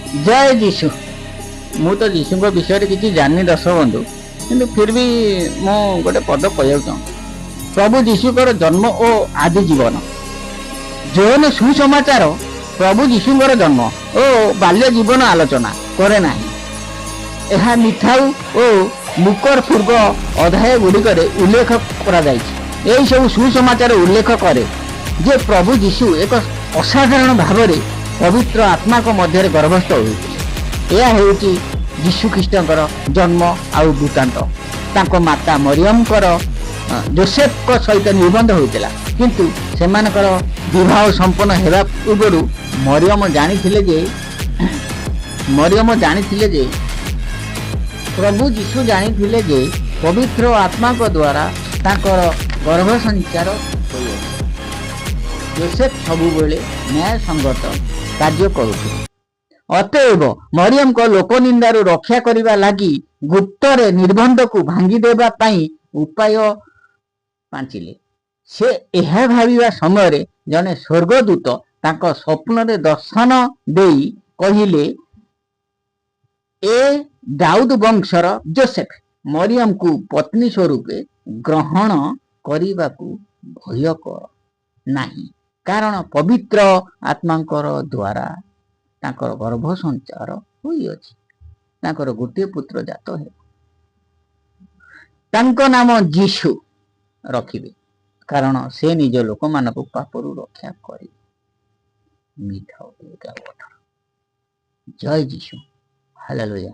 जय जीशु। मु तो जीशु विषय किसी जानी दर्शक बंधु कि फिर भी मु गोटे पद कह प्रभु जीशुकर जन्म और आदि जीवन जो सुसमाचार प्रभु जीशुकर जन्म और बाल्य जीवन आलोचना करे ना यह मिठाऊ और मुकर पूर्व अध्याय गुड़िक उल्लेख कर सब सुसमाचार उल्लेख करे जे प्रभु जीशु एक असाधारण भाव में पवित्र आत्मा को मध्य गर्भस्थ होते। यह होची जीशु ख्रीष्टर जन्म आउ वृत्तांत तांको माता मरियम जोसेफ को सहित निबंध होता किंतु सेमानकर विवाह संपन्न हेबा पूर्व मरियम जानी जे प्रभु जीशु जानी जे पवित्र आत्मा को द्वारा तांकर गर्भ संचार होइए। जोसेफ सबुबेले न्याय संगत कार्य करुଥିଲେ। अतएव मरियम को लोकनिंदारू रक्षा करने लगी गुप्तरे निर्बंध को भांगी देवा पाई उपाय पांचिले। से यह भाविबा समय जने स्वर्गदूत तांको स्वप्न रे दर्शन देई कहिले ए दाऊद वंशर जोसेफ मरियम को पत्नी स्वरूप ग्रहण करने को भय कर नहीं कारण पवित्र आत्मांकर द्वारा तांकर गर्भ संचार होई अछि। तांकर गोटे पुत्र जात है तांको नाम जीशु रखिबे कारण से निज लोक मानक पापरु रक्षा करे। जय जीशु। हालेलुया।